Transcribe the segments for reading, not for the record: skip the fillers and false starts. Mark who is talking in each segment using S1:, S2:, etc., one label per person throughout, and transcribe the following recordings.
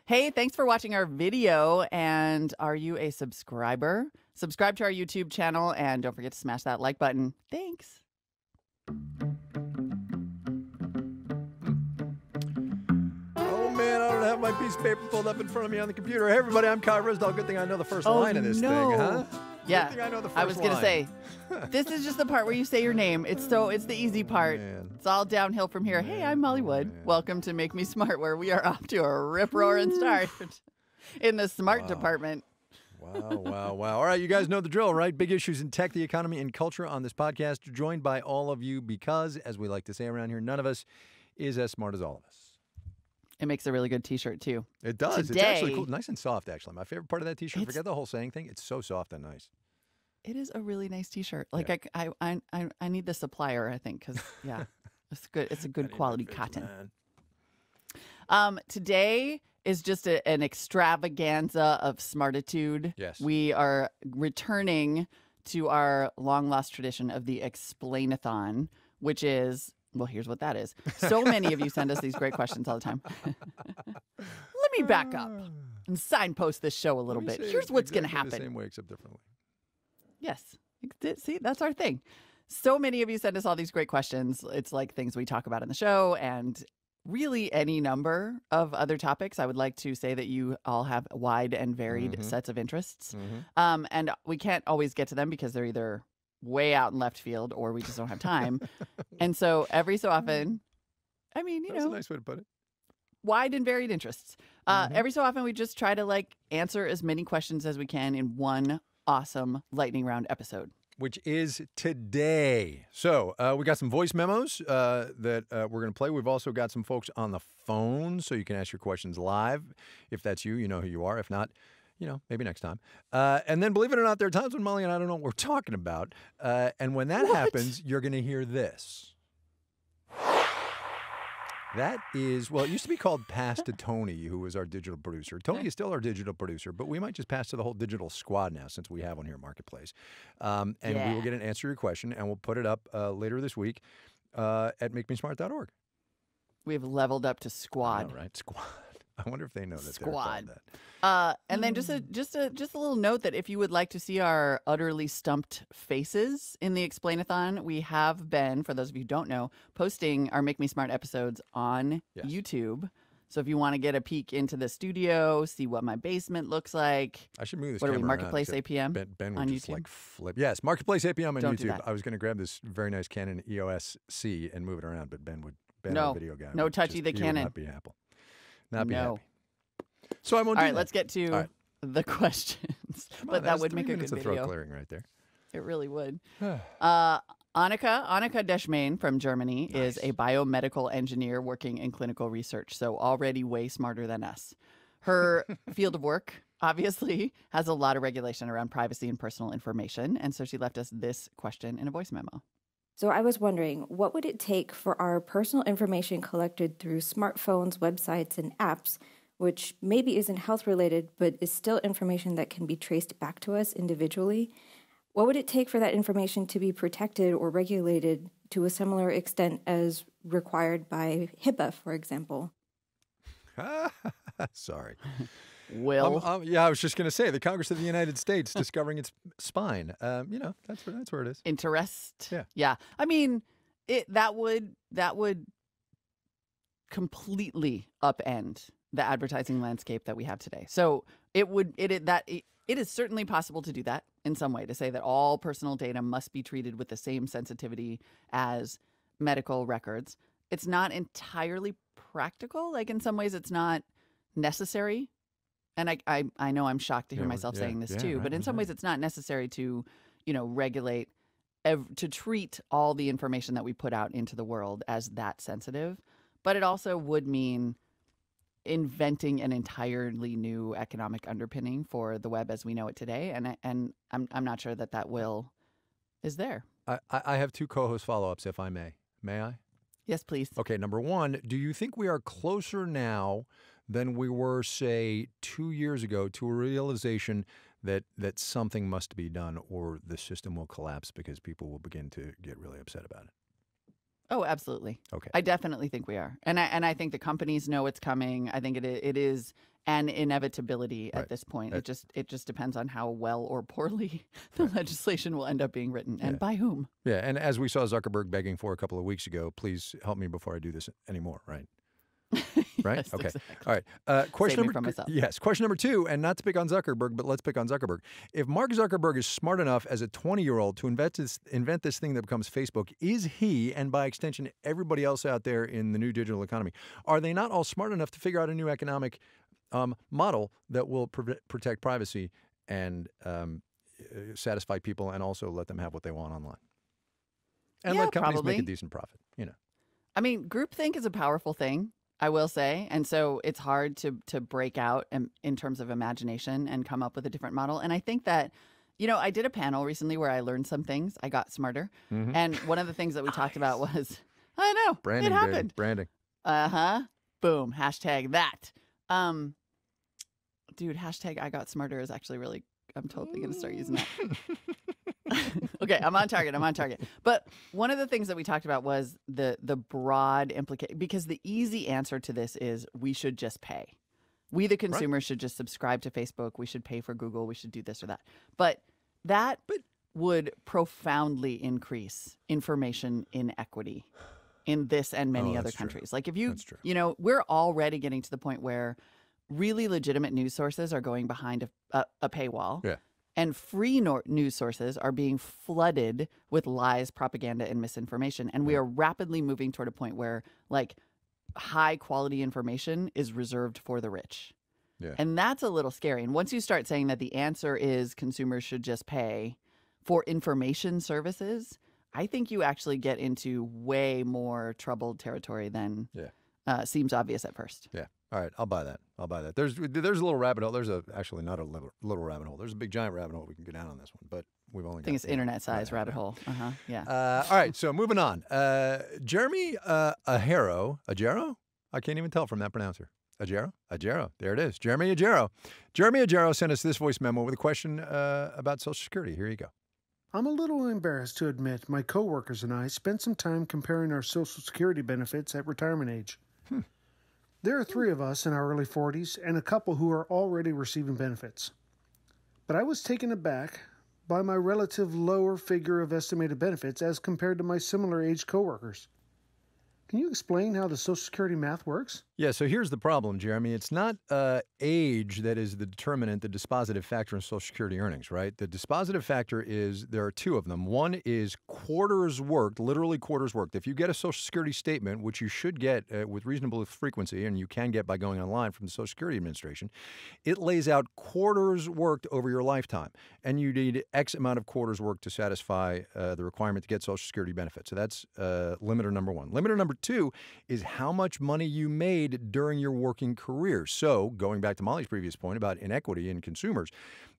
S1: Hey, thanks for watching our video. And are you a subscriber? Subscribe to our YouTube channel and don't forget to smash that like button. Thanks.
S2: Oh, man, I don't have my piece of paper pulled up in front of me on the computer. Hey, everybody, I'm Ryssdal. Good thing I know the first line of this thing, huh?
S1: Yeah,
S2: Good thing I know the first
S1: I was going to
S2: line.
S1: say, this is just the part where you say your name. It's the easy part.
S2: Man.
S1: It's all downhill from here. Hey, I'm Molly Wood.
S2: Man.
S1: Welcome to Make Me Smart, where we are off to a rip-roaring start in the smart department.
S2: Wow. All right, you guys know the drill, right? Big issues in tech, the economy, and culture on this podcast, joined by all of you because, as we like to say around here, none of us is as smart as all of us.
S1: It makes a really good T-shirt, too.
S2: It does. It's actually cool. Nice and soft, actually. My favorite part of that T-shirt, forget the whole saying thing, it's so soft and nice.
S1: It is a really nice T-shirt. Like, yeah. I need the supplier, I think, because, yeah, it's good. It's a good quality cotton. Today is just an extravaganza of smartitude.
S2: Yes.
S1: We are returning to our long-lost tradition of the Explainathon, which is, well, here's what that is. So many of you send us these great questions all the time. Let me back up and signpost this show a little bit. Here's what's going to happen.
S2: The same way, except differently.
S1: Yes. See, that's our thing. So many of you send us all these great questions. It's like things we talk about in the show and really any number of other topics. I would like to say that you all have wide and varied sets of interests. And we can't always get to them because they're either way out in left field or we just don't have time. And so every so often, I mean,
S2: That's a nice way to put it.
S1: Wide and varied interests. Every so often we just try to answer as many questions as we can in one awesome lightning round episode.
S2: Which is today. So we got some voice memos that we're going to play. We've also got some folks on the phone, so you can ask your questions live. If that's you, you know who you are. If not, maybe next time. And then, believe it or not, there are times when Molly and I don't know what we're talking about. And when that happens, you're going to hear this. That is, well, it used to be called Pass to Tony, who was our digital producer. Tony is still our digital producer, but we might just pass to the whole digital squad now since we have one here at Marketplace. And we will get an answer to your question, and we'll put it up later this week at makemesmart.org.
S1: We've leveled up to squad.
S2: I know, right? Squad. I wonder if they know that they're called that.
S1: And then just a little note that if you would like to see our utterly stumped faces in the Explainathon, we have been, for those of you who don't know, posting our Make Me Smart episodes on YouTube. So if you want to get a peek into the studio, see what my basement looks like.
S2: I should move this
S1: What are we,
S2: camera
S1: Marketplace
S2: around,
S1: APM
S2: Ben
S1: on
S2: would just
S1: YouTube?
S2: Flip. Yes, Marketplace APM on
S1: Don't do
S2: YouTube.
S1: that.
S2: I was going to grab this very nice Canon EOS C and move it around, but Ben,
S1: No,
S2: our video guy,
S1: no
S2: would
S1: touchy the
S2: he would
S1: Canon.
S2: not be happy. Not be
S1: No.
S2: happy. So I won't do
S1: All right,
S2: that.
S1: let's get to the questions. But that would make a good
S2: throat
S1: video.
S2: clearing right there.
S1: It really would. Annika Deschmain from Germany is a biomedical engineer working in clinical research, so already way smarter than us. Her field of work, obviously, has a lot of regulation around privacy and personal information, and so she left us this question in a voice memo.
S3: So I was wondering, what would it take for our personal information collected through smartphones, websites, and apps, which maybe isn't health-related, but is still information that can be traced back to us individually? What would it take for that information to be protected or regulated to a similar extent as required by HIPAA, for example?
S2: Sorry.
S1: Will.
S2: Yeah, I was just going to say, the Congress of the United States discovering its spine. That's where it is.
S1: Interest.
S2: Yeah.
S1: Yeah. I mean, that would completely upend the advertising landscape that we have today. So it is certainly possible to do that in some way, to say that all personal data must be treated with the same sensitivity as medical records. It's not entirely practical. Like, in some ways, it's not necessary. And I know I'm shocked to hear myself saying this too, but in some ways, it's not necessary to, regulate, to treat all the information that we put out into the world as that sensitive. But it also would mean inventing an entirely new economic underpinning for the web as we know it today, and I'm not sure that will is there.
S2: I have two co-host follow-ups, if I may. May I?
S1: Yes, please.
S2: Okay, number one, do you think we are closer now than we were, say, 2 years ago to a realization that something must be done or the system will collapse because people will begin to get really upset about it?
S1: Oh, absolutely.
S2: Okay.
S1: I definitely think we are. And I think the companies know it's coming. I think it is an inevitability at this point. It just depends on how well or poorly the legislation will end up being written and by whom.
S2: Yeah, and as we saw Zuckerberg begging for a couple of weeks ago, please help me before I do this anymore, right? Right?
S1: Yes,
S2: okay.
S1: exactly.
S2: All right. Question
S1: Save me
S2: number
S1: from myself.
S2: Yes. Question number 2, and not to pick on Zuckerberg, but let's pick on Zuckerberg. If Mark Zuckerberg is smart enough as a 20-year-old to invent this thing that becomes Facebook, is he, and by extension everybody else out there in the new digital economy, are they not all smart enough to figure out a new economic model that will protect privacy and satisfy people, and also let them have what they want online, and let companies make a decent profit?
S1: I mean, groupthink is a powerful thing, I will say, and so it's hard to break out in terms of imagination and come up with a different model. And I think that, I did a panel recently where I learned some things. I got smarter, and one of the things that we talked about was, I know,
S2: branding,
S1: it happened.
S2: Baby. Branding.
S1: Boom. Hashtag that. Dude, hashtag I got smarter is actually really, I'm totally going to start using that. Okay, I'm on target. But one of the things that we talked about was the broad implication, because the easy answer to this is we should just pay. We, the consumer, should just subscribe to Facebook. We should pay for Google. We should do this or that. But that would profoundly increase information inequity in this and many other countries. Like if you, we're already getting to the point where really legitimate news sources are going behind a paywall.
S2: Yeah.
S1: And free news sources are being flooded with lies, propaganda, and misinformation. And we are rapidly moving toward a point where, like, high-quality information is reserved for the rich.
S2: Yeah.
S1: And that's a little scary. And once you start saying that the answer is consumers should just pay for information services, I think you actually get into way more troubled territory than seems obvious at first.
S2: Yeah. All right, I'll buy that. There's a little rabbit hole. There's actually not a little rabbit hole. There's a big giant rabbit hole we can go down on this one, but we've only.
S1: I think it's internet-sized rabbit hole. Yeah.
S2: All right, so moving on. Jeremy Ajero. I can't even tell from that pronouncer. Ajero. There it is. Jeremy Ajero sent us this voice memo with a question about Social Security. Here you go.
S4: I'm a little embarrassed to admit my coworkers and I spent some time comparing our Social Security benefits at retirement age. There are 3 of us in our early 40s and a couple who are already receiving benefits. But I was taken aback by my relative lower figure of estimated benefits as compared to my similar age coworkers. Can you explain how the Social Security math works?
S2: Yeah, so here's the problem, Jeremy. It's not age that is the determinant, the dispositive factor in Social Security earnings, right? The dispositive factor is, there are 2 of them. One is quarters worked, literally quarters worked. If you get a Social Security statement, which you should get with reasonable frequency, and you can get by going online from the Social Security Administration, it lays out quarters worked over your lifetime. And you need X amount of quarters worked to satisfy the requirement to get Social Security benefits. So that's limiter number 1. Limiter number 2 is how much money you made during your working career. So going back to Molly's previous point about inequity in consumers,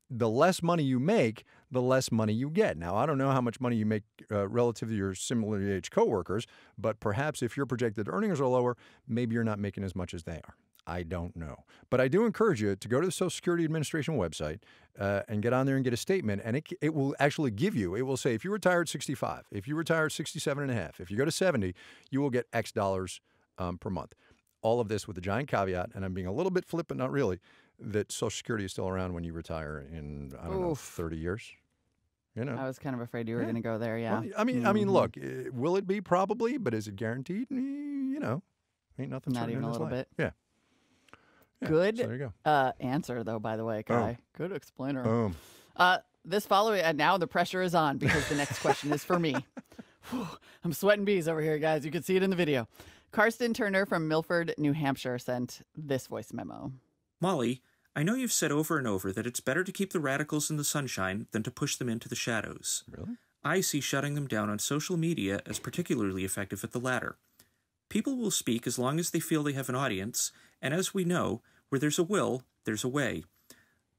S2: the less money you make, the less money you get. Now, I don't know how much money you make relative to your similarly age coworkers, but perhaps if your projected earnings are lower, maybe you're not making as much as they are. I don't know. But I do encourage you to go to the Social Security Administration website and get on there and get a statement. And it will actually give you, it will say, if you retire at 65, if you retire at 67 and a half, if you go to 70, you will get X dollars per month. All of this with a giant caveat, and I'm being a little bit flippant, not really, that Social Security is still around when you retire in, I don't know, 30 years.
S1: I was kind of afraid you were going to go there, yeah.
S2: Well, I mean, look, will it be? Probably, but is it guaranteed? Ain't nothing
S1: Not
S2: certain
S1: even
S2: in
S1: a
S2: this
S1: little
S2: life.
S1: bit.
S2: Yeah.
S1: Good
S2: so there you go.
S1: answer, though, by the way, Kai. Good explainer.
S2: Boom.
S1: This following, and now the pressure is on because the next question is for me. Whew, I'm sweating bees over here, guys. You can see it in the video. Karsten Turner from Milford, New Hampshire sent this voice memo.
S5: Molly, I know you've said over and over that it's better to keep the radicals in the sunshine than to push them into the shadows.
S2: Really?
S5: I see shutting them down on social media as particularly effective at the latter. People will speak as long as they feel they have an audience, and as we know, where there's a will, there's a way.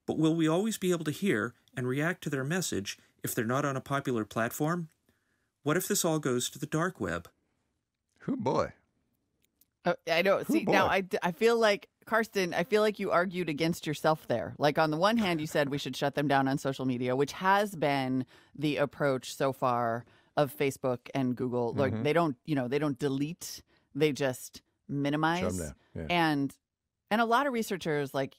S5: But will we always be able to hear and react to their message if they're not on a popular platform? What if this all goes to the dark web?
S2: Oh, boy.
S1: I know. See, now I feel like, Karsten, I feel like you argued against yourself there. Like, on the one hand, you said we should shut them down on social media, which has been the approach so far of Facebook and Google. Like, they don't delete, they just minimize.
S2: Yeah.
S1: And And a lot of researchers, like,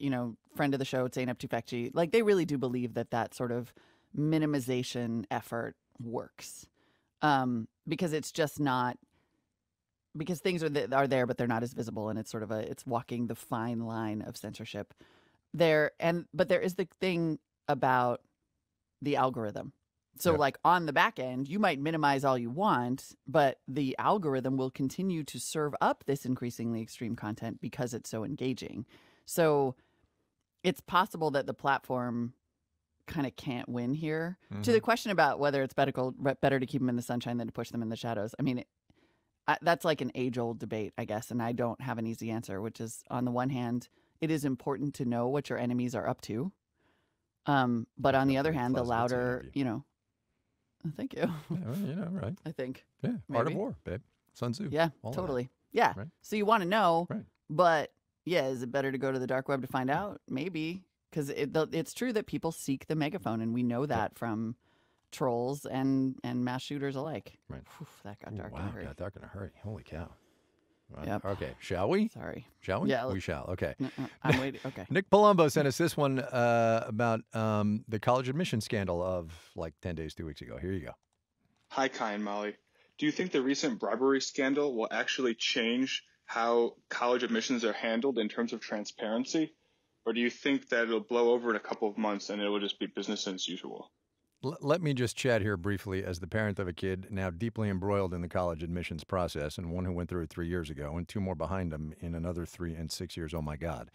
S1: friend of the show, Zainab Tufekci, like, they really do believe that sort of minimization effort works. Because it's just not, because things are there, but they're not as visible. And it's sort of it's walking the fine line of censorship there. But there is the thing about the algorithm. So like on the back end, you might minimize all you want, but the algorithm will continue to serve up this increasingly extreme content because it's so engaging. So it's possible that the platform kind of can't win here. To the question about whether it's better to keep them in the sunshine than to push them in the shadows, I mean, that's like an age-old debate, I guess, and I don't have an easy answer, which is, on the one hand, it is important to know what your enemies are up to. But on the other hand, the louder, thank you.
S2: Yeah, right.
S1: I think.
S2: Yeah, Art of War, babe. Sun Tzu.
S1: Yeah, totally. Yeah.
S2: Right.
S1: So you want to know,
S2: right.
S1: But yeah, is it better to go to the dark web to find out? Maybe, because it's true that people seek the megaphone, and we know that from trolls and mass shooters alike.
S2: Right.
S1: Whew, that got dark in a hurry.
S2: Got dark in a hurry. Holy cow. Right.
S1: Yep.
S2: Okay, shall we?
S1: Sorry.
S2: Shall we?
S1: Yeah.
S2: We shall. Okay.
S1: I'm waiting. Okay.
S2: Nick Palumbo sent us this one about the college admission scandal of like 10 days, 2 weeks ago. Here you go.
S6: Hi, Kai and Molly. Do you think the recent bribery scandal will actually change how college admissions are handled in terms of transparency? Or do you think that it'll blow over in a couple of months and it will just be business as usual?
S2: Let me just chat here briefly as the parent of a kid now deeply embroiled in the college admissions process, and one who went through it 3 years ago and 2 more behind him in another 3 and 6 years. Oh, my God.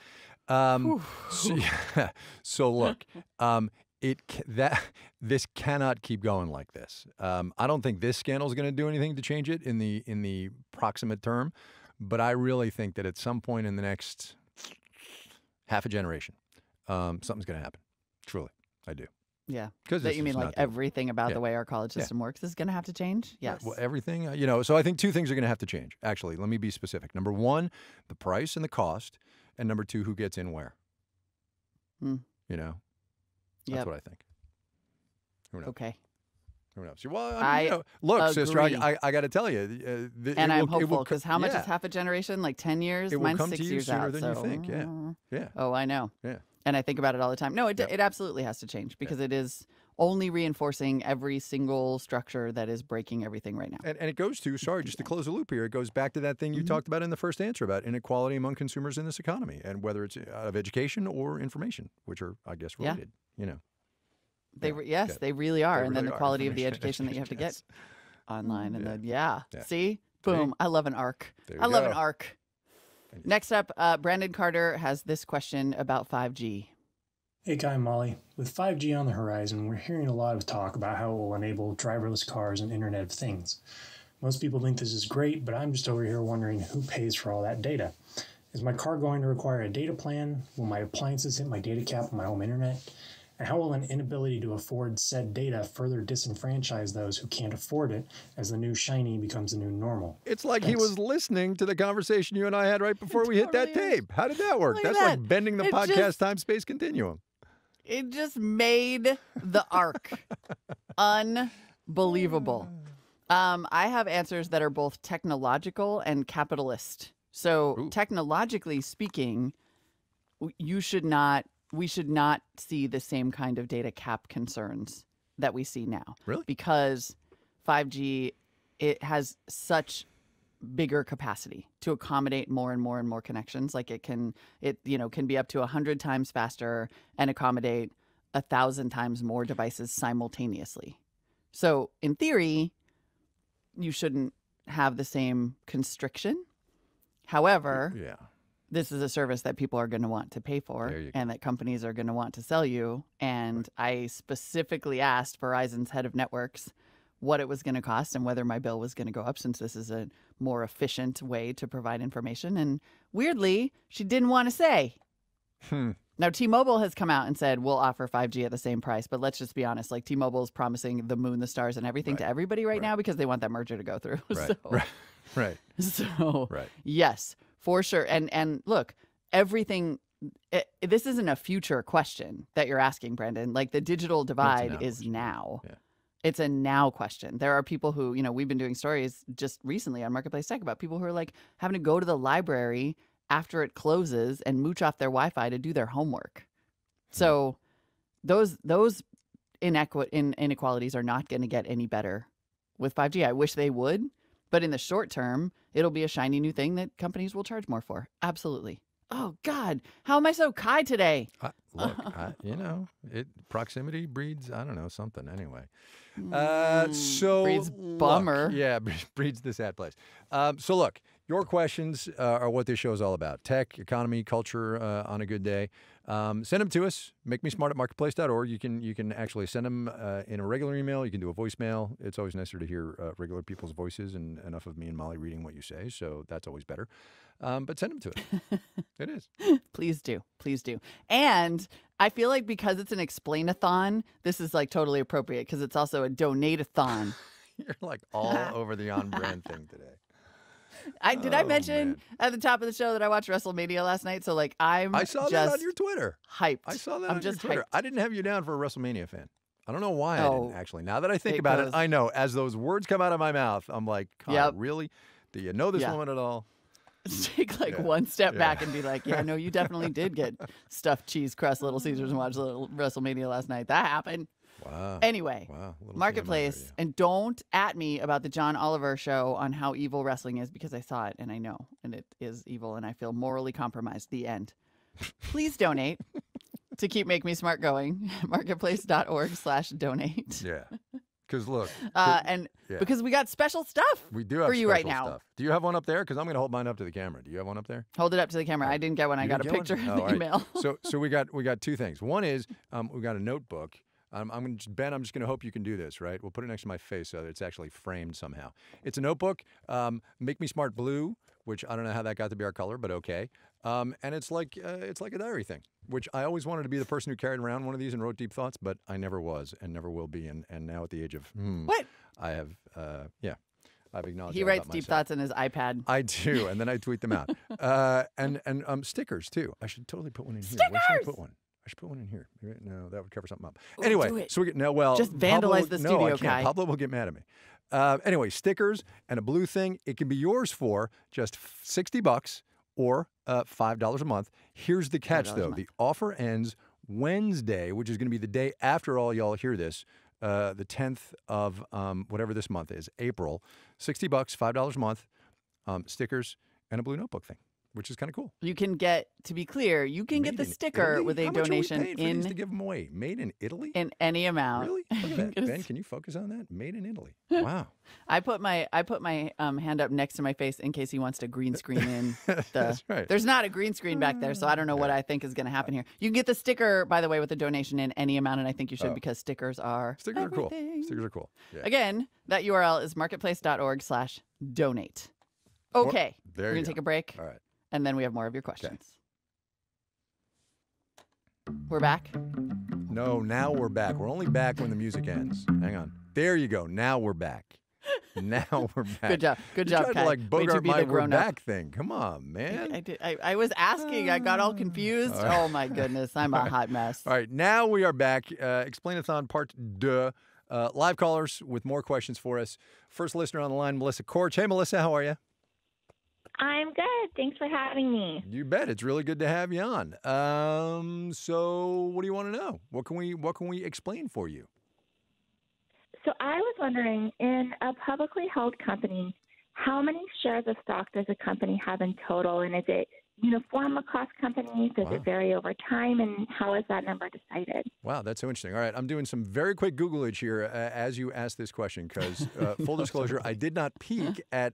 S2: So look, this cannot keep going like this. I don't think this scandal is going to do anything to change it in the proximate term, but I really think that at some point in the next half a generation, something's going to happen. Truly, I do.
S1: Yeah.
S2: Because
S1: you mean like everything about the way our college system works is going to have to change? Yes.
S2: Well, everything, so I think 2 things are going to have to change. Actually, let me be specific. Number 1, the price and the cost. And number 2, who gets in where. That's what I think. Who knows?
S1: Okay.
S2: Who knows? Well, look,
S1: agree.
S2: sister, I got to tell you.
S1: And I'm hopeful, because how much is half a generation? Like 10 years?
S2: It will
S1: Mine's
S2: come
S1: 6
S2: to you
S1: years
S2: sooner
S1: out.
S2: than you think. Yeah.
S1: Oh, I know.
S2: Yeah.
S1: And I think about it all the time. No, it absolutely has to change, because it is only reinforcing every single structure that is breaking everything right now.
S2: And it goes to, just to close the loop here, it goes back to that thing you talked about in the first answer about inequality among consumers in this economy, and whether it's out of education or information, which are, I guess, related,
S1: They really are. And then the quality of the education that you have to get online. And then, see? Boom. I love an arc. I love an arc. Next up, Brandon Carter has this question about 5G.
S7: Hey, Kai and Molly. With 5G on the horizon, we're hearing a lot of talk about how it will enable driverless cars and Internet of Things. Most people think this is great, but I'm just over here wondering who pays for all that data. Is my car going to require a data plan? Will my appliances hit my data cap on my home internet? And how will an inability to afford said data further disenfranchise those who can't afford it as the new shiny becomes the new normal?
S2: It's like he was listening to the conversation you and I had right before we hit that tape. How did that work? That's like bending the podcast time-space continuum.
S1: It just made the arc unbelievable. I have answers that are both technological and capitalist. So technologically speaking, we should not see the same kind of data cap concerns that we see now.
S2: Really?
S1: Because 5G, it has such bigger capacity to accommodate more and more and more connections. Like it can be up to 100 times faster and accommodate 1,000 times more devices simultaneously. So in theory, you shouldn't have the same constriction. However, this is a service that people are going to want to pay for and that companies are going to want to sell you. And I specifically asked Verizon's head of networks what it was going to cost and whether my bill was going to go up, since this is a more efficient way to provide information. And weirdly, she didn't want to say. Now, T-Mobile has come out and said, we'll offer 5G at the same price. But let's just be honest, like T-Mobile is promising the moon, the stars, and everything to everybody right now because they want that merger to go through. So, yes, for sure. And look, everything, this isn't a future question that you're asking, Brendan. Like the digital divide is now. Yeah. It's a now question. There are people who, we've been doing stories just recently on Marketplace Tech about people who are like having to go to the library after it closes and mooch off their Wi-Fi to do their homework. So those inequalities are not going to get any better with 5G. I wish they would, but in the short term, it'll be a shiny new thing that companies will charge more for. Absolutely. Oh, God. How am I so Kai today?
S2: Look, proximity breeds, I don't know, something anyway.
S1: Breeds bummer.
S2: Breeds the sad place. So look, your questions are what this show is all about. Tech, economy, culture on a good day. Send them to us. MakeMeSmart@marketplace.org. You can actually send them in a regular email. You can do a voicemail. It's always nicer to hear regular people's voices and enough of me and Molly reading what you say. So that's always better. But send them to us. It is.
S1: Please do. Please do. And I feel like because it's an explainathon, this is like totally appropriate because it's also a donate-a-thon.
S2: You're like all over the on-brand thing today.
S1: Did I mention at the top of the show that I watched WrestleMania last night? So like I
S2: saw that on your Twitter.
S1: Hyped.
S2: I saw that
S1: I'm
S2: on
S1: just
S2: your Twitter.
S1: hyped.
S2: I didn't have you down for a WrestleMania fan. I don't know why I didn't actually. Now that I think about it, I know as those words come out of my mouth, I'm like, God, really? Do you know this woman at all?
S1: Take one step back and be like, yeah, no, you definitely did get stuffed cheese crust Little Caesars and watch WrestleMania last night. That happened.
S2: Wow.
S1: Anyway, Marketplace, and don't at me about the John Oliver show on how evil wrestling is because I saw it and I know, and it is evil and I feel morally compromised. The end. Please donate to keep Make Me Smart going. Marketplace.org/donate.
S2: Yeah. Because look.
S1: Because we got special stuff
S2: we do have
S1: for you right now.
S2: Stuff. Do you have one up there? Because I'm going to hold mine up to the camera. Do you have one up there?
S1: Hold it up to the camera. I didn't get one. I got a picture in the email.
S2: So we got two things. One is we got a notebook. Ben, I'm just going to hope you can do this, right? We'll put it next to my face so that it's actually framed somehow. It's a notebook, Make Me Smart Blue, which I don't know how that got to be our color, but okay. And it's like a diary thing, which I always wanted to be the person who carried around one of these and wrote deep thoughts, but I never was and never will be. And now at the age of
S1: what?
S2: I have, I've acknowledged
S1: he writes deep thoughts in his iPad.
S2: I do, and then I tweet them out. And stickers, too. I should totally put one in here. Where should I put one? I should put one in here. No, that would cover something up. Anyway, so just
S1: vandalize the studio,
S2: I can't.
S1: Kai.
S2: Pablo will get mad at me. Anyway, stickers and a blue thing. It can be yours for just $60 or $5 a month. Here's the catch, though. The offer ends Wednesday, which is going to be the day after all y'all hear this, the 10th of whatever this month is, April. $60, $5 a month, stickers, and a blue notebook thing, which is kind of cool.
S1: You can get, to be clear, you can get the sticker with a donation
S2: in to give them away. Made in Italy?
S1: In any amount.
S2: Really? Look at that. Ben, can you focus on that? Made in Italy. Wow.
S1: I put my hand up next to my face in case he wants to green screen in.
S2: That's right.
S1: There's not a green screen back there, so I don't know what I think is going to happen here. You can get the sticker, by the way, with the donation in any amount, and I think you should because stickers are
S2: cool. Stickers are cool. Yeah.
S1: Again, that URL is marketplace.org/donate. Okay. We're going to take a break.
S2: All right.
S1: And then we have more of your questions. Okay. We're back?
S2: No, now we're back. We're only back when the music ends. Hang on. There you go. Now we're back. Now we're back.
S1: Good job. Good job, Kai.
S2: To like bogart my we're back thing. Come on, man.
S1: I did. I was asking. I got all confused. Oh, my goodness. I'm a hot mess.
S2: All right. Now we are back. Explainathon part 2. Live callers with more questions for us. First listener on the line, Melissa Korch. Hey, Melissa. How are you?
S8: I'm good. Thanks for having me.
S2: You bet. It's really good to have you on. So what do you want to know? What can we explain for you?
S8: So I was wondering, in a publicly held company, how many shares of stock does a company have in total? And is it uniform across companies? Does it vary over time? And how is that number decided?
S2: Wow, that's so interesting. All right, I'm doing some very quick Googleage here as you ask this question because, full disclosure, I did not peek at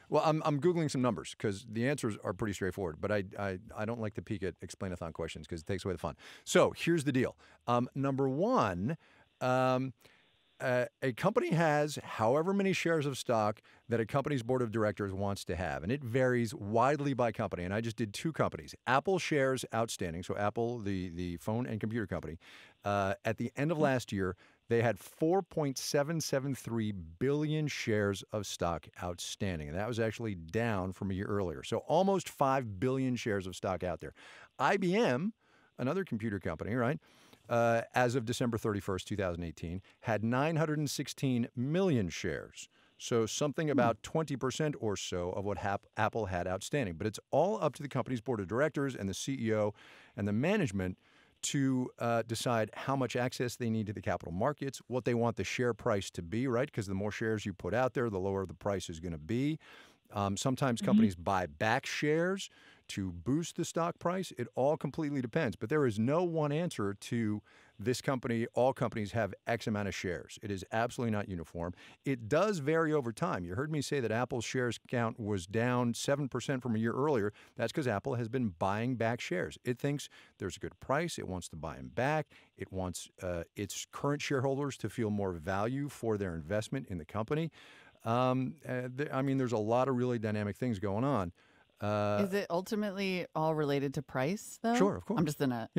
S2: well, I'm Googling some numbers because the answers are pretty straightforward, but I don't like to peek at Explainathon questions because it takes away the fun. So here's the deal. Number one, a company has however many shares of stock that a company's board of directors wants to have, and it varies widely by company. And I just did 2 companies. Apple shares outstanding, so Apple, the phone and computer company, at the end of last year, they had 4.773 billion shares of stock outstanding. And that was actually down from a year earlier. So almost 5 billion shares of stock out there. IBM, another computer company, right, as of December 31st, 2018, had 916 million shares. So something about 20% or so of what Apple had outstanding. But it's all up to the company's board of directors and the CEO and the management to decide how much access they need to the capital markets, what they want the share price to be, right? Because the more shares you put out there, the lower the price is going to be. Sometimes companies buy back shares to boost the stock price. It all completely depends. But there is no one answer to this company. All companies have X amount of shares. It is absolutely not uniform. It does vary over time. You heard me say that Apple's shares count was down 7% from a year earlier. That's because Apple has been buying back shares. It thinks there's a good price. It wants to buy them back. It wants its current shareholders to feel more value for their investment in the company. I mean, there's a lot of really dynamic things going on.
S1: Is it ultimately all related to price, though?
S2: Sure, of course.
S1: I'm just gonna.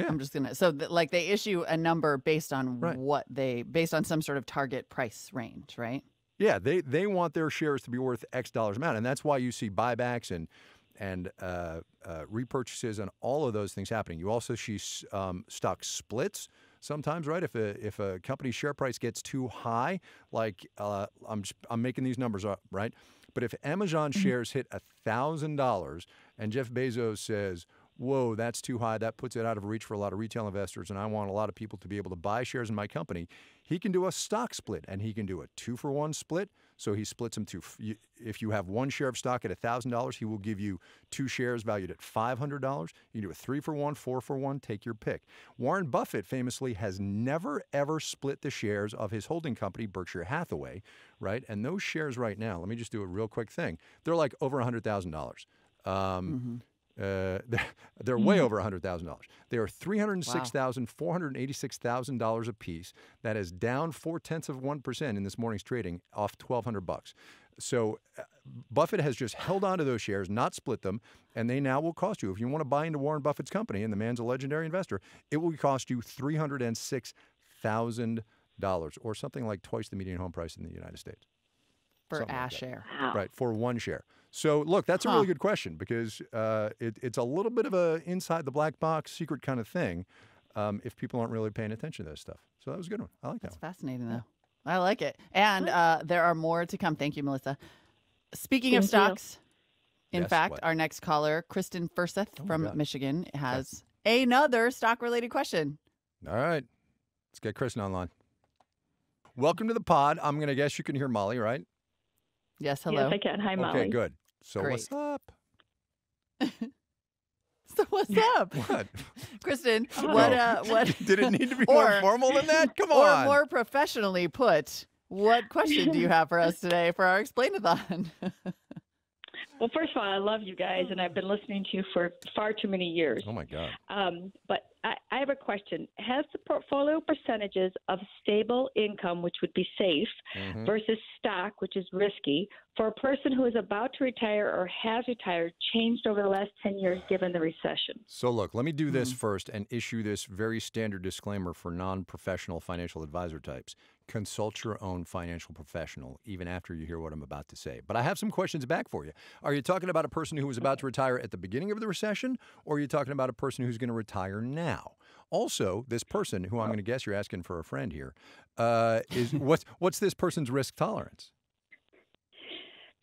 S1: So, like, they issue a number based on based on some sort of target price range, right?
S2: Yeah, they want their shares to be worth X dollars amount, and that's why you see buybacks and repurchases and all of those things happening. You also see stock splits sometimes, right? If a company's share price gets too high, like I'm making these numbers up, right? But if Amazon shares hit $1,000 and Jeff Bezos says, whoa, that's too high, that puts it out of reach for a lot of retail investors, and I want a lot of people to be able to buy shares in my company, he can do a stock split, and he can do a 2-for-1 split. So he splits them to, if you have one share of stock at $1,000, he will give you 2 shares valued at $500. You can do a 3-for-1, 4-for-1, take your pick. Warren Buffett famously has never, ever split the shares of his holding company, Berkshire Hathaway, right? And those shares right now, let me just do a real quick thing. They're like over $100,000. They're way over $100,000. They are $306,486,000 a piece. That is down 0.4% in this morning's trading, off $1,200. So Buffett has just held on to those shares, not split them, and they now will cost you. If you want to buy into Warren Buffett's company, and the man's a legendary investor, it will cost you $306,000, or something like twice the median home price in the United States.
S1: For a share.
S8: Wow.
S2: Right, for one share. So, look, that's a really good question because it's a little bit of a inside the black box secret kind of thing if people aren't really paying attention to this stuff. So that was a good one. I like that one.
S1: That's fascinating, though. I like it. And there are more to come. Thank you, Melissa. Speaking of stocks, in fact, our next caller, Kristen Furseth from Michigan, has another stock-related question.
S2: All right. Let's get Kristen online. Welcome to the pod. I'm going to guess you can hear Molly, right?
S1: Yes, hello.
S9: Yes, I can. Hi, Molly.
S2: Okay, good. So
S1: Great.
S2: what's up?
S1: So what's up?
S2: What?
S1: Kristen, what
S2: Did it need to be more formal than that? Come on.
S1: Or more professionally put, what question do you have for us today for our Explainathon?
S9: Well, first of all, I love you guys, and I've been listening to you for far too many years.
S2: Oh, my God.
S9: But I have a question. Has the portfolio percentages of stable income, which would be safe, versus stock, which is risky, for a person who is about to retire or has retired, changed over the last 10 years given the recession?
S2: So, look, let me do this first and issue this very standard disclaimer for non-professional financial advisor types. Consult your own financial professional, even after you hear what I'm about to say. But I have some questions back for you. Are you talking about a person who was about to retire at the beginning of the recession, or are you talking about a person who's going to retire now? Also, this person, who I'm going to guess you're asking for a friend here, is what's this person's risk tolerance?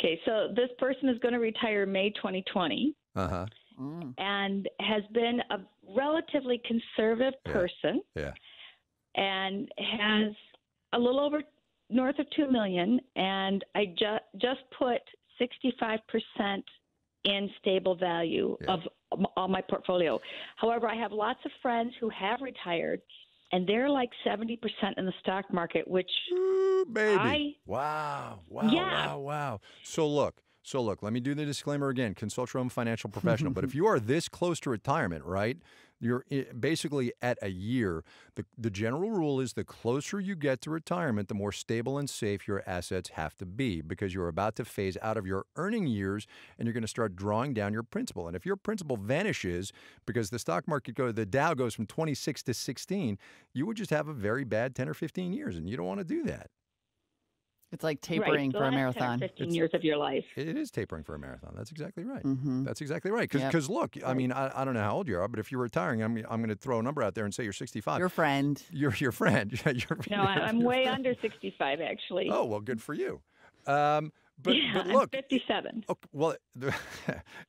S9: Okay, so this person is going to retire May 2020 and has been a relatively conservative person and has a little over north of $2 million, and I just put 65% in stable value of all my portfolio. However, I have lots of friends who have retired, and they're like 70% in the stock market, which
S2: Wow.
S9: Yeah.
S2: So look, let me do the disclaimer again. Consult your own financial professional. But if you are this close to retirement, right, you're basically at a year. The general rule is the closer you get to retirement, the more stable and safe your assets have to be, because you're about to phase out of your earning years and you're going to start drawing down your principal. And if your principal vanishes because the stock market the Dow goes from 26 to 16, you would just have a very bad 10 or 15 years, and you don't want to do that.
S1: It's like tapering for a marathon.
S9: 10 or 15 years of your life.
S2: It is tapering for a marathon. That's exactly right.
S1: Mm-hmm.
S2: That's exactly right. Because look, I mean, I don't know how old you are, but if you're retiring, I'm going to throw a number out there and say you're 65.
S1: Your friend.
S2: Your friend.
S9: No, I'm way under 65, actually.
S2: Oh, well, good for you. But look,
S9: I'm 57.
S2: Okay, well,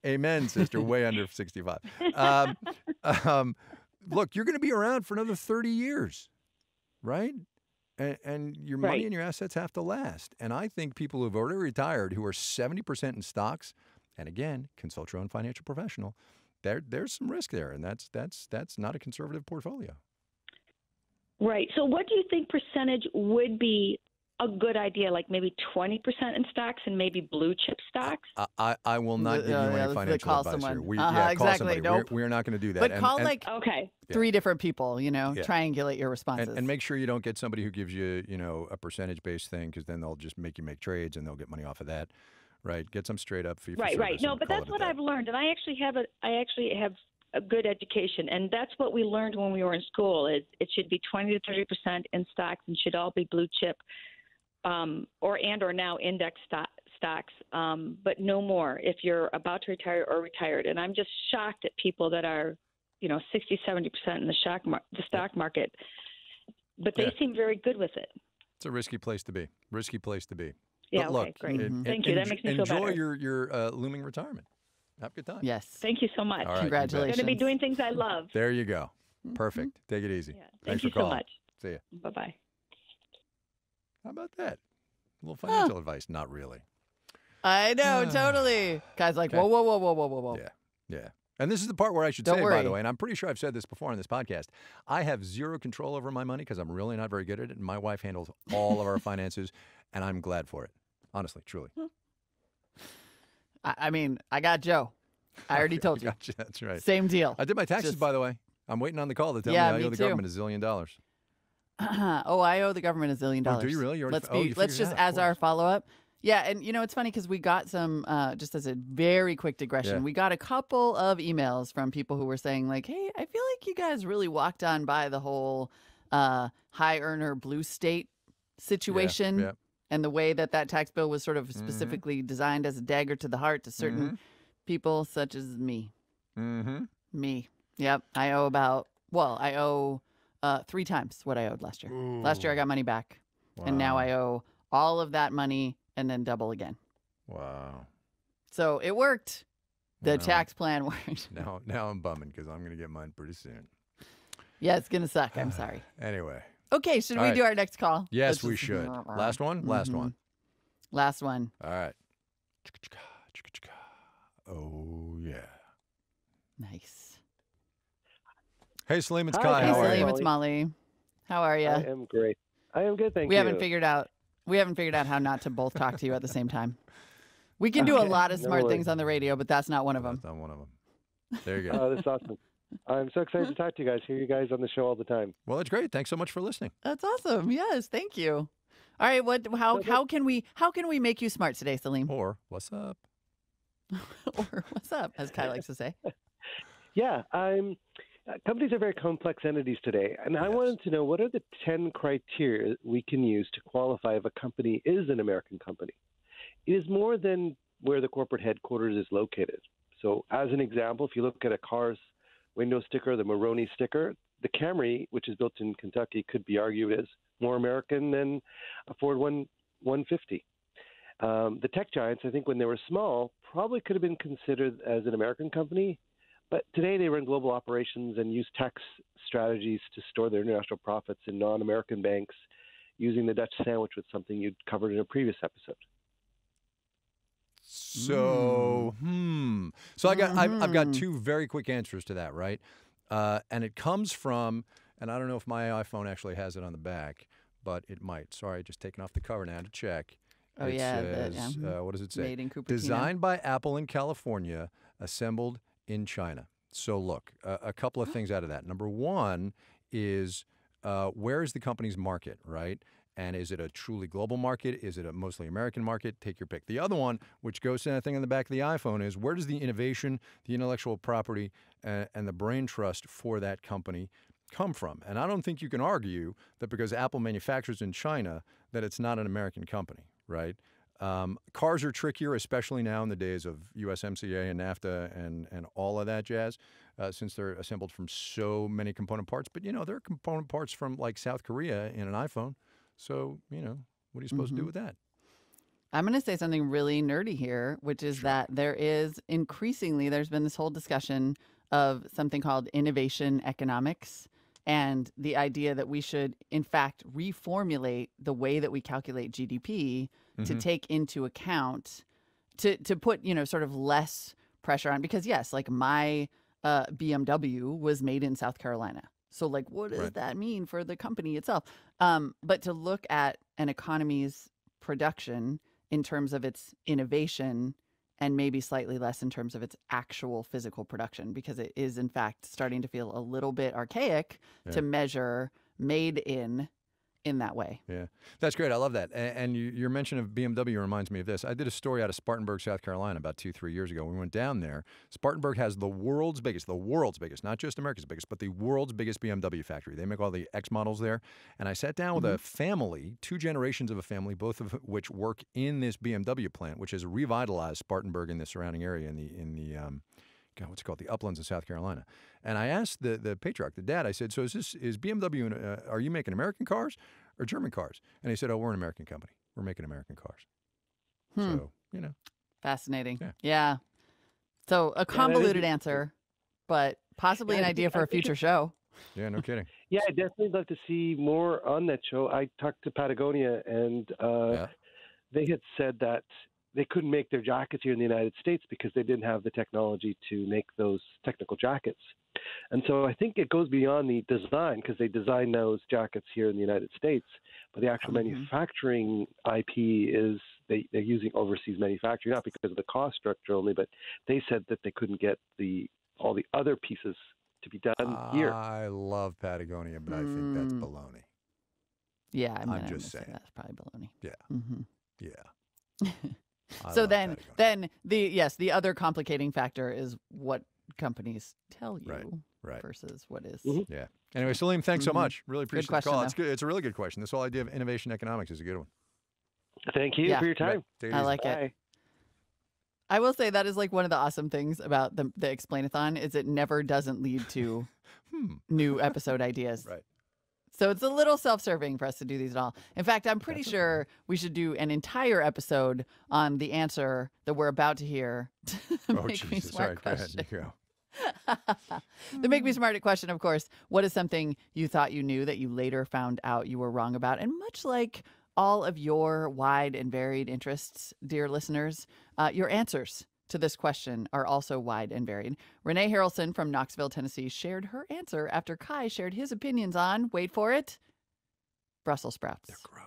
S2: amen, sister. Way under 65. Look, you're going to be around for another 30 years, right? And your money and your assets have to last. And I think people who've already retired, who are 70% in stocks, and again, consult your own financial professional, there's some risk there, and that's not a conservative portfolio.
S9: Right. So what do you think percentage would be a good idea, like maybe 20% in stocks and maybe blue chip stocks?
S2: I will not give you any financial advice here. Call
S1: exactly.
S2: somebody.
S1: Nope.
S2: We're not going to do that.
S1: But call
S9: okay.
S1: three different people, triangulate your responses.
S2: And make sure you don't get somebody who gives you, a percentage-based thing, because then they'll just make you make trades and they'll get money off of that. Right. Get some straight up fee for service.
S9: Right. No, but that's what I've learned. And I actually have a good education, and that's what we learned when we were in school. It should be 20 to 30% in stocks and should all be blue chip or now index stocks, but no more if you're about to retire or retired. And I'm just shocked at people that are, 60, 70% in the stock market, but they seem very good with it.
S2: It's a risky place to be.
S9: Yeah,
S2: but look,
S9: okay, great. Thank you. That makes me feel better.
S2: Enjoy your looming retirement. Have a good time.
S1: Yes.
S9: Thank you so much.
S2: All right,
S1: congratulations.
S9: I'm going to be doing things I love.
S2: There you go. Perfect. Take it easy.
S9: Yeah.
S2: Thanks
S9: Thank
S2: for
S9: you
S2: calling.
S9: so much.
S2: See ya.
S9: Bye-bye.
S2: How about that? A little financial advice. Not really.
S1: I know, totally. Guys like, whoa.
S2: Yeah. And this is the part where I should
S1: Don't
S2: say,
S1: worry.
S2: by the way, and I'm pretty sure I've said this before on this podcast, I have zero control over my money because I'm really not very good at it, and my wife handles all of our finances, and I'm glad for it. Honestly, truly.
S1: I mean, I got Joe. I already told you.
S2: Gotcha. That's right.
S1: Same deal.
S2: I did my taxes, by the way. I'm waiting on the call to tell me I owe the government $1 zillion.
S1: I owe the government $1 zillion.
S2: Oh, do you really?
S1: Let's just, as our follow-up. Yeah, and it's funny because we got some, just as a very quick digression, we got a couple of emails from people who were saying like, hey, I feel like you guys really walked on by the whole high earner blue state situation.
S2: Yeah.
S1: And the way that tax bill was sort of specifically designed as a dagger to the heart to certain people such as me. Me. Yep. I owe 3 times what I owed last year.
S2: Ooh.
S1: Last year I got money back.
S2: Wow.
S1: And now I owe all of that money and then double again.
S2: Wow.
S1: So it worked. The tax plan worked.
S2: Now I'm bumming because I'm going to get mine pretty soon.
S1: Yeah, it's going to suck. I'm sorry.
S2: Anyway.
S1: Okay, should we do our next call?
S2: Yes, we should. Last one? Last one.
S1: Last one.
S2: All right. Oh, yeah.
S1: Nice.
S2: Hey, Salim, it's Kai. How are
S1: Salim,
S2: you?
S1: it's Molly. How are you?
S10: I am great. I am good, thank you.
S1: We haven't figured out how not to both talk to you at the same time. We can do a lot of smart things on the radio, but that's not one of them.
S2: That's not one of them. There you go.
S10: Oh, that's awesome. I'm so excited to talk to you guys. Hear you guys on the show all the time.
S2: Well, that's great. Thanks so much for listening.
S1: That's awesome. Yes, thank you. All right, how can we make you smart today, Salim?
S2: Or what's up?
S1: Or what's up, as Kai likes to say.
S10: Yeah, companies are very complex entities today, and I wanted to know what are the 10 criteria we can use to qualify if a company is an American company. It is more than where the corporate headquarters is located. So, as an example, if you look at a car's window sticker, the Moroni sticker, the Camry, which is built in Kentucky, could be argued as more American than a Ford 150. The tech giants, I think when they were small, probably could have been considered as an American company, but today they run global operations and use tax strategies to store their international profits in non-American banks using the Dutch sandwich, with something you'd covered in a previous episode.
S2: So, So I've got 2 very quick answers to that, right? And it comes from, and I don't know if my iPhone actually has it on the back, but it might. Sorry, just taking off the cover now to check.
S1: Oh,
S2: it says, what does it say?
S1: Made in Cupertino.
S2: Designed by Apple in California, assembled in China. So look, a couple of things out of that. Number one is where is the company's market, right? And is it a truly global market? Is it a mostly American market? Take your pick. The other one, which goes to that thing on the back of the iPhone, is where does the innovation, the intellectual property, and the brain trust for that company come from? And I don't think you can argue that because Apple manufactures in China that it's not an American company, right? Cars are trickier, especially now in the days of USMCA and NAFTA and all of that jazz, since they're assembled from so many component parts. But, there are component parts from like South Korea in an iPhone. So, what are you supposed to do with that?
S1: I'm going to say something really nerdy here, which is that there's been this whole discussion of something called innovation economics and the idea that we should, in fact, reformulate the way that we calculate GDP to take into account, to put, sort of less pressure on. Because, yes, like my BMW was made in South Carolina. So, like, what does that mean for the company itself? But to look at an economy's production in terms of its innovation and maybe slightly less in terms of its actual physical production, because it is, in fact, starting to feel a little bit archaic to measure made in that way.
S2: Yeah, that's great. I love that. And your mention of BMW reminds me of this. I did a story out of Spartanburg, South Carolina about 2-3 years ago. We went down there. Spartanburg has the world's biggest, not just America's biggest, but the world's biggest BMW factory. They make all the X models there. And I sat down with a family, 2 generations of a family, both of which work in this BMW plant, which has revitalized Spartanburg and the surrounding area in the what's it called? The uplands of South Carolina. And I asked the patriarch, the dad, I said, so is BMW, are you making American cars or German cars? And he said, oh, we're an American company. We're making American cars. So,
S1: Fascinating. Yeah. So a convoluted answer, but possibly an idea for a future show.
S2: Yeah, no kidding.
S10: Yeah, I'd definitely love to see more on that show. I talked to Patagonia, and they had said that they couldn't make their jackets here in the United States because they didn't have the technology to make those technical jackets. And so I think it goes beyond the design, because they design those jackets here in the United States, but the actual manufacturing IP is they're using overseas manufacturing, not because of the cost structure only, but they said that they couldn't get all the other pieces to be done here.
S2: I love Patagonia, but I think that's baloney.
S1: Yeah,
S2: I'm just saying.
S1: That's probably baloney.
S2: Yeah. Yeah.
S1: So then the other complicating factor is what companies tell you versus what is.
S2: Yeah. Anyway, Salim, thanks so much. Really appreciate the call. It's good. It's a really good question. This whole idea of innovation economics is a good one.
S10: Thank you for your time.
S1: I like it. I will say that is like one of the awesome things about the Explainathon is it never doesn't lead to new episode ideas.
S2: Right.
S1: So it's a little self-serving for us to do these at all. In fact, I'm pretty sure we should do an entire episode on the answer that we're about to hear. Make Me Smart question.
S2: Go ahead.
S1: The Make Me Smart question, of course, what is something you thought you knew that you later found out you were wrong about? And much like all of your wide and varied interests, dear listeners, your answers to this question are also wide and varied. Renee Harrelson from Knoxville, Tennessee, shared her answer after Kai shared his opinions on, wait for it, Brussels sprouts.
S2: They're gross.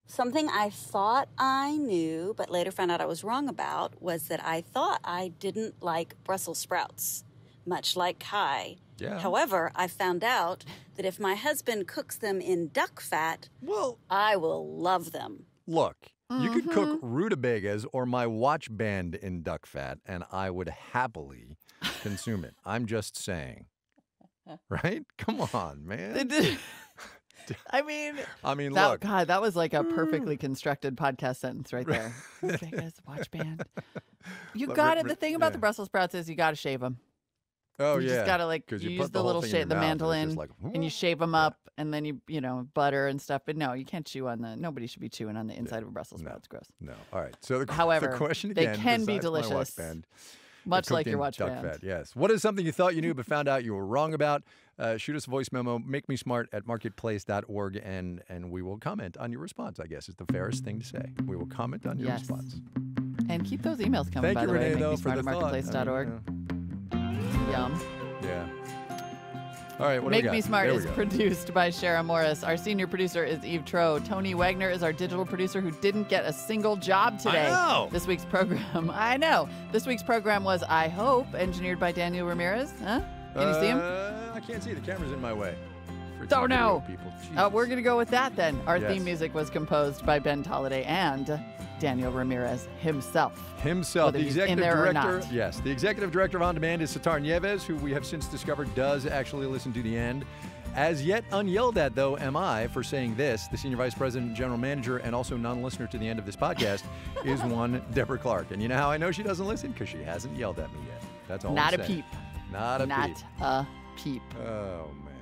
S11: Something I thought I knew, but later found out I was wrong about, was that I thought I didn't like Brussels sprouts, much like Kai.
S2: Yeah.
S11: However, I found out that if my husband cooks them in duck fat, I will love them.
S2: Look. You could cook rutabagas or my watch band in duck fat, and I would happily consume it. I'm just saying. Right? Come on, man.
S1: I mean,
S2: look.
S1: God, that was like a perfectly constructed podcast sentence right there. Rutabagas, watch band. You got it. The thing about the Brussels sprouts is you got to shave them.
S2: Oh,
S1: you just gotta you use the little the mandolin, and you shave them up, and then you butter and stuff. But no, you can't chew on nobody should be chewing on the inside of a Brussels sprout. It's gross.
S2: No. All right. So
S1: however,
S2: the question again,
S1: they can be delicious. Much like your watch band.
S2: Duck fat, yes. What is something you thought you knew but found out you were wrong about? Shoot us a voice memo, makemesmart@marketplace.org, and we will comment on your response, I guess is the fairest thing to say. We will comment on your response.
S1: And keep those emails coming, by the way.
S2: Thank you, Renee, for the
S1: marketplace.org. Yum.
S2: Yeah. All right, what
S1: Make
S2: do we got?
S1: Me Smart is produced by Shara Morris. Our senior producer is Eve Tro. Tony Wagner is our digital producer who didn't get a single job today.
S2: I know.
S1: This week's program was, I Hope, engineered by Daniel Ramirez. Huh? Can you see him?
S2: I can't see. The camera's in my way.
S1: Oh, no.
S2: People.
S1: We're going to go with that then. Our theme music was composed by Ben Tolliday and Daniel Ramirez himself.
S2: The executive director. Yes, the executive director of On Demand is Sitar Nieves, who we have since discovered does actually listen to the end. As yet unyelled at, though, am I for saying this. The senior vice president, general manager, and also non-listener to the end of this podcast is one Deborah Clark. And you know how I know she doesn't listen? Because she hasn't yelled at me yet. That's all
S1: Not
S2: I'm
S1: a
S2: saying.
S1: peep.
S2: Not a peep.
S1: Not a peep.
S2: Oh, man.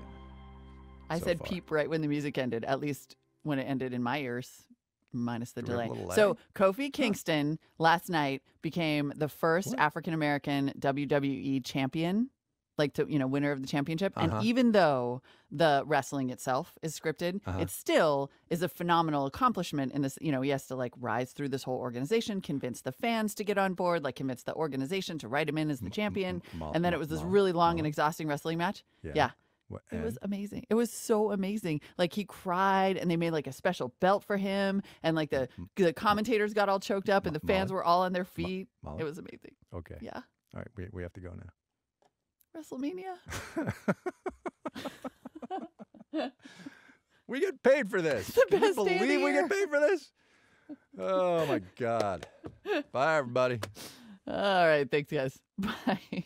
S1: I said peep right when the music ended, at least when it ended in my ears. minus the
S2: Do we have a
S1: delay.
S2: little lag?
S1: So Kofi Kingston last night became the first African American WWE champion, like winner of the championship. And even though the wrestling itself is scripted, it still is a phenomenal accomplishment in this. He has to like rise through this whole organization, convince the fans to get on board, like convince the organization to write him in as the champion. And then it was this really long and exhausting wrestling match. Yeah. It was amazing. It was so amazing. Like he cried, and they made like a special belt for him, and like the commentators got all choked up, and the fans were all on their feet. It was amazing.
S2: Okay.
S1: Yeah.
S2: All right, we have to go now.
S1: WrestleMania.
S2: We get paid for this.
S1: The
S2: Can you
S1: best day of the
S2: believe we
S1: year.
S2: get paid for this? Oh my God. Bye, everybody.
S1: All right. Thanks, guys. Bye.